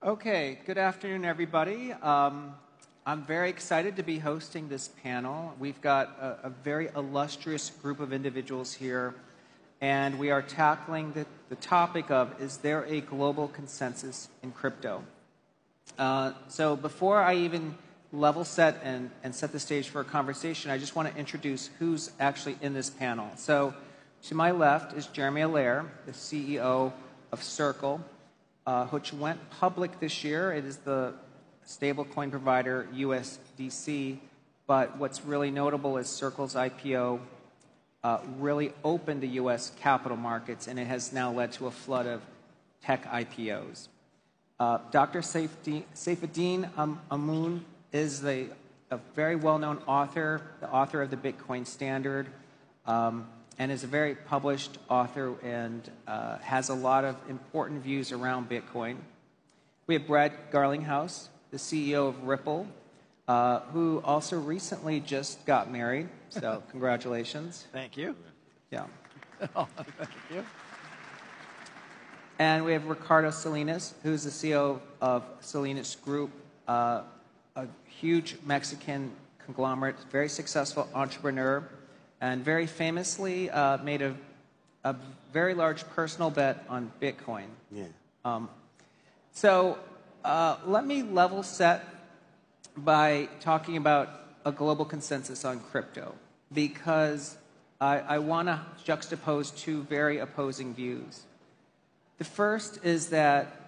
Okay, good afternoon, everybody. I'm very excited to be hosting this panel. We've got a very illustrious group of individuals here, and we are tackling the topic of, is there a global consensus in crypto? So before I even level set and set the stage for a conversation, I just want to introduce who's actually in this panel. So to my left is Jeremy Allaire, the CEO of Circle, which went public this year. It is the stablecoin provider USDC, but what's really notable is Circle's IPO really opened the U.S. capital markets, and it has now led to a flood of tech IPOs. Dr. Saifedean Ammon is a very well-known author, the author of the Bitcoin Standard, and is a very published author and has a lot of important views around Bitcoin. We have Brad Garlinghouse, the CEO of Ripple, who also recently just got married, so congratulations. Thank you. Yeah. Oh, thank you. And we have Ricardo Salinas, who's the CEO of Salinas Group, a huge Mexican conglomerate, very successful entrepreneur, and very famously made a very large personal bet on Bitcoin. Yeah. So let me level set by talking about a global consensus on crypto, because I want to juxtapose two very opposing views. The first is that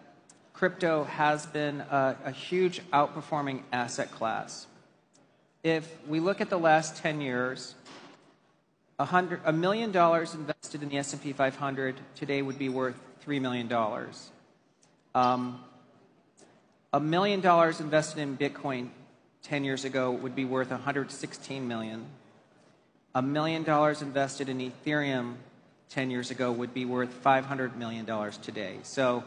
crypto has been a huge outperforming asset class. If we look at the last 10 years, $1 million invested in the S&P 500 today would be worth $3 million. $1 million invested in Bitcoin 10 years ago would be worth $116 million. $1 million invested in Ethereum 10 years ago would be worth $500 million today. So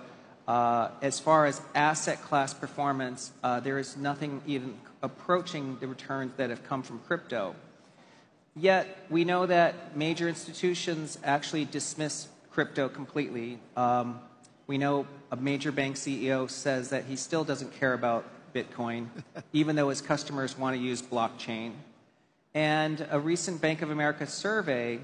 as far as asset class performance, there is nothing even approaching the returns that have come from crypto. Yet, we know that major institutions actually dismiss crypto completely. We know a major bank CEO says that he still doesn't care about Bitcoin, even though his customers want to use blockchain. And a recent Bank of America survey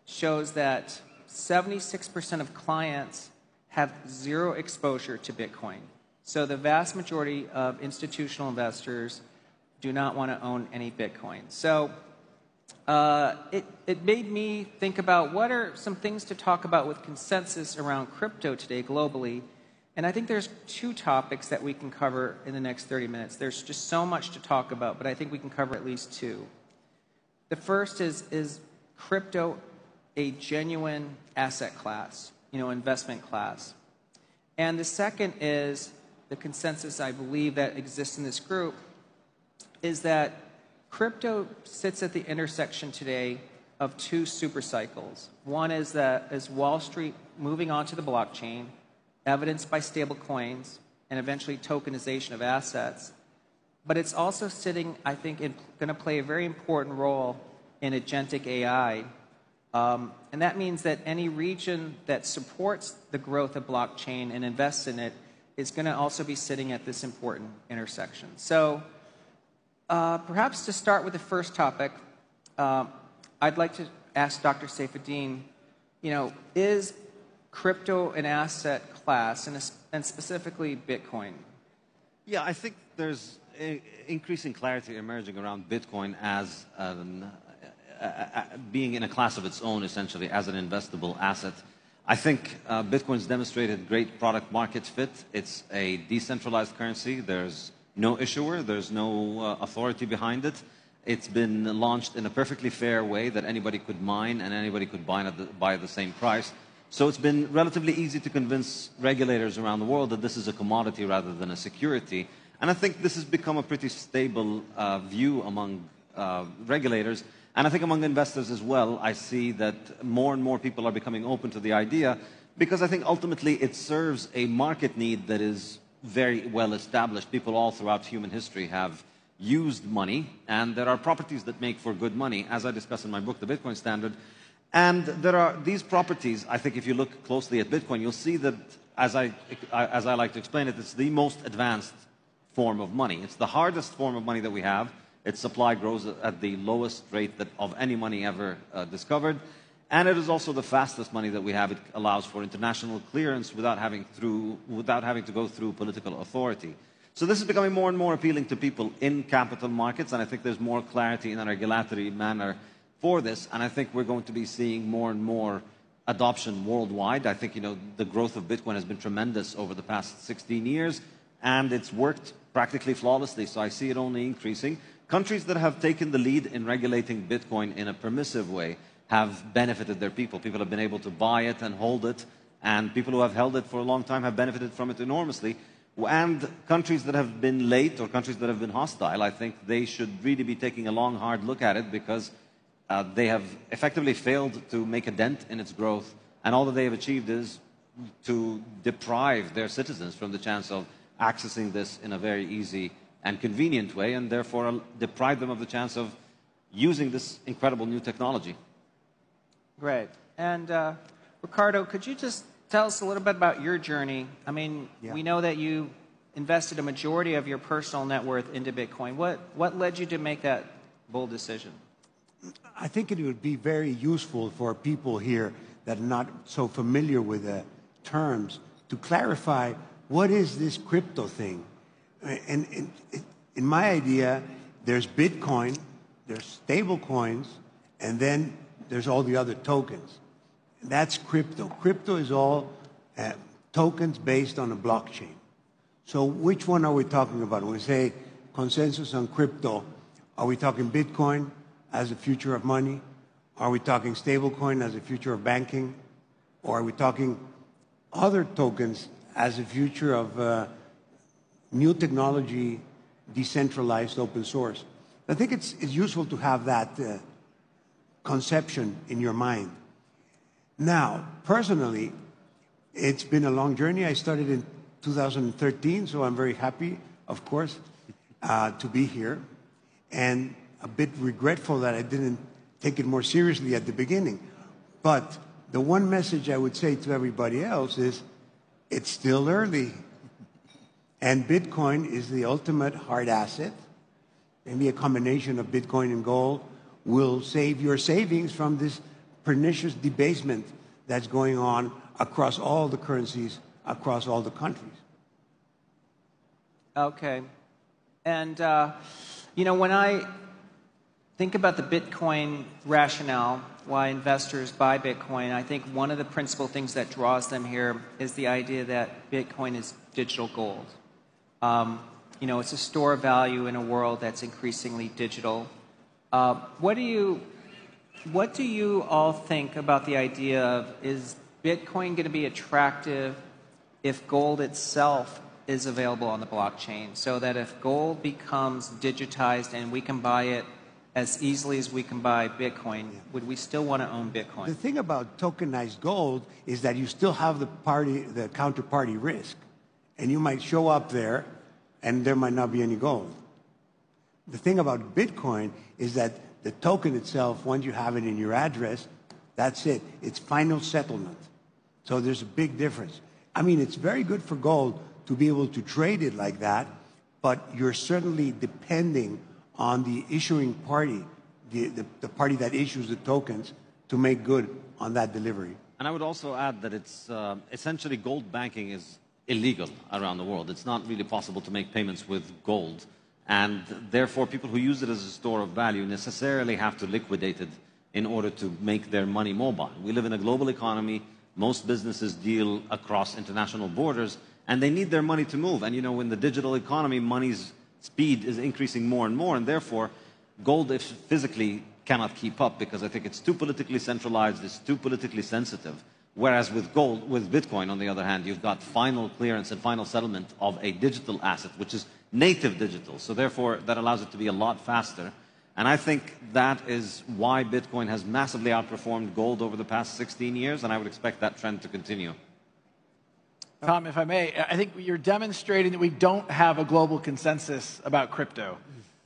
shows that 76% of clients have zero exposure to Bitcoin. So the vast majority of institutional investors do not want to own any Bitcoin. So it made me think about what are some things to talk about with consensus around crypto today globally. And I think there's two topics that we can cover in the next 30 minutes. There's just so much to talk about, but I think we can cover at least two. The first is crypto a genuine asset class, investment class? And the second is the consensus I believe that exists in this group is that crypto sits at the intersection today of two super cycles. One is Wall Street moving onto the blockchain, evidenced by stable coins, and eventually tokenization of assets. But it's also sitting, I think, going to play a very important role in agentic AI. And that means that any region that supports the growth of blockchain and invests in it is going to also be sitting at this important intersection. So perhaps to start with the first topic, I'd like to ask Dr. Saifedean, is crypto an asset class, and specifically Bitcoin? Yeah, I think there's increasing clarity emerging around Bitcoin as being in a class of its own, essentially, as an investable asset. I think Bitcoin's demonstrated great product market fit. It's a decentralized currency. There's no issuer. There's no authority behind it. It's been launched in a perfectly fair way that anybody could mine and anybody could buy at the same price. So it's been relatively easy to convince regulators around the world that this is a commodity rather than a security. And I think this has become a pretty stable view among regulators. And I think among investors as well, I see that more and more people are becoming open to the idea because I think ultimately it serves a market need that is very well established. People all throughout human history have used money, and there are properties that make for good money, as I discuss in my book, The Bitcoin Standard. And there are these properties, I think if you look closely at Bitcoin, you'll see that as I like to explain it, it's the most advanced form of money. It's the hardest form of money that we have. Its supply grows at the lowest rate of any money ever discovered. And it is also the fastest money that we have. It allows for international clearance without having to go through political authority. So this is becoming more and more appealing to people in capital markets, and I think there's more clarity in a regulatory manner for this, and I think we're going to be seeing more and more adoption worldwide. I think, the growth of Bitcoin has been tremendous over the past 16 years, and it's worked practically flawlessly, so I see it only increasing. Countries that have taken the lead in regulating Bitcoin in a permissive way have benefited their people. People have been able to buy it and hold it, and people who have held it for a long time have benefited from it enormously. And countries that have been late or countries that have been hostile, I think they should really be taking a long, hard look at it, because they have effectively failed to make a dent in its growth, and all that they have achieved is to deprive their citizens from the chance of accessing this in a very easy and convenient way, and therefore deprive them of the chance of using this incredible new technology. Great. And Ricardo, could you just tell us a little bit about your journey? I mean, we know that you invested a majority of your personal net worth into Bitcoin. What led you to make that bold decision? I think it would be very useful for people here that are not so familiar with the terms to clarify what is this crypto thing. And in my idea, there's Bitcoin, there's stable coins, and then there's all the other tokens. That's crypto. Crypto is all tokens based on a blockchain. So which one are we talking about? When we say consensus on crypto, are we talking Bitcoin as the future of money? Are we talking stablecoin as the future of banking? Or are we talking other tokens as the future of new technology, decentralized open source? I think it's useful to have that conception in your mind. Now, personally, it's been a long journey. I started in 2013, so I'm very happy, of course, to be here. And a bit regretful that I didn't take it more seriously at the beginning. But the one message I would say to everybody else is, it's still early. And Bitcoin is the ultimate hard asset. Maybe a combination of Bitcoin and gold will save your savings from this pernicious debasement that's going on across all the currencies, across all the countries. Okay. And, when I think about the Bitcoin rationale, why investors buy Bitcoin, I think one of the principal things that draws them here is the idea that Bitcoin is digital gold. It's a store of value in a world that's increasingly digital. What do you all think about the idea of, is Bitcoin going to be attractive if gold itself is available on the blockchain? So that if gold becomes digitized and we can buy it as easily as we can buy Bitcoin, would we still want to own Bitcoin? The thing about tokenized gold is that you still have the counterparty risk. And you might show up there and there might not be any gold. The thing about Bitcoin is that the token itself, once you have it in your address, that's it. It's final settlement. So there's a big difference. I mean, it's very good for gold to be able to trade it like that, but you're certainly depending on the issuing party, the party that issues the tokens, to make good on that delivery. And I would also add that it's essentially gold banking is illegal around the world. It's not really possible to make payments with gold. And therefore, people who use it as a store of value necessarily have to liquidate it in order to make their money mobile. We live in a global economy. Most businesses deal across international borders, and they need their money to move. And in the digital economy, money's speed is increasing more and more, and therefore, gold physically cannot keep up, because I think it's too politically centralized, it's too politically sensitive. Whereas with Bitcoin, on the other hand, you've got final clearance and final settlement of a digital asset, which is native digital. So therefore, that allows it to be a lot faster. And I think that is why Bitcoin has massively outperformed gold over the past 16 years, and I would expect that trend to continue. Tom, if I may, I think you're demonstrating that we don't have a global consensus about crypto.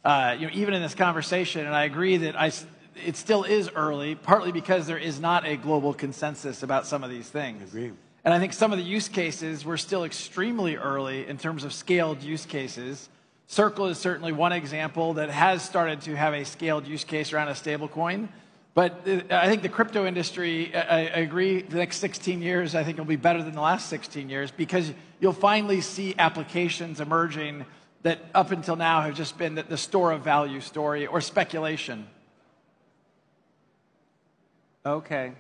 Even in this conversation, and I agree that it still is early, partly because there is not a global consensus about some of these things. I agree. And I think some of the use cases were still extremely early in terms of scaled use cases. Circle is certainly one example that has started to have a scaled use case around a stablecoin. But I think the crypto industry, I agree, the next 16 years, I think will be better than the last 16 years because you'll finally see applications emerging that up until now have just been the store of value story or speculation. Okay.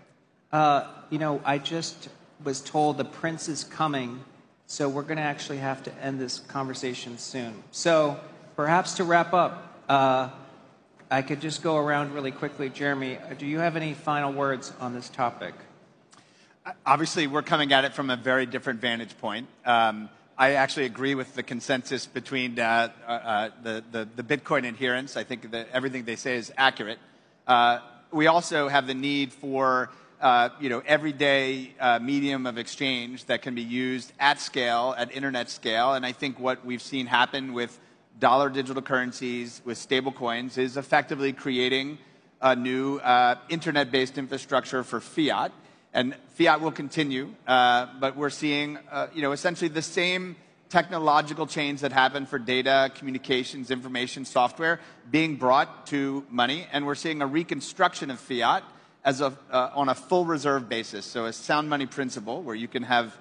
I just was told the prince is coming, so we're going to actually have to end this conversation soon. So perhaps to wrap up, I could just go around really quickly. Jeremy, do you have any final words on this topic? Obviously, we're coming at it from a very different vantage point. I actually agree with the consensus between the Bitcoin adherents. I think that everything they say is accurate. We also have the need for everyday medium of exchange that can be used at scale, at internet scale. And I think what we've seen happen with dollar digital currencies, with stable coins, is effectively creating a new internet-based infrastructure for fiat. And fiat will continue, but we're seeing essentially the same technological change that happened for data, communications, information, software being brought to money. And we're seeing a reconstruction of fiat as on a full reserve basis. So a sound money principle where you can have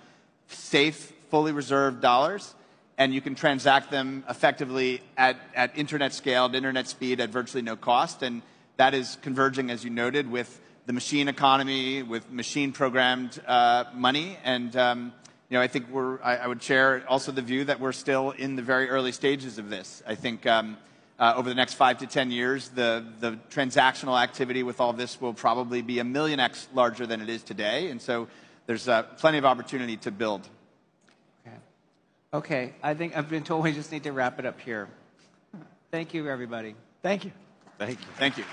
safe, fully reserved dollars and you can transact them effectively at internet scale, at internet speed, at virtually no cost. And that is converging, as you noted, with the machine economy, with machine-programmed money. And I think I would share also the view that we're still in the very early stages of this. I think over the next 5 to 10 years, the transactional activity with all this will probably be 1 million x larger than it is today. And so there's plenty of opportunity to build. Okay, I think I've been told we just need to wrap it up here. Thank you, everybody. Thank you. Thank you. Thank you.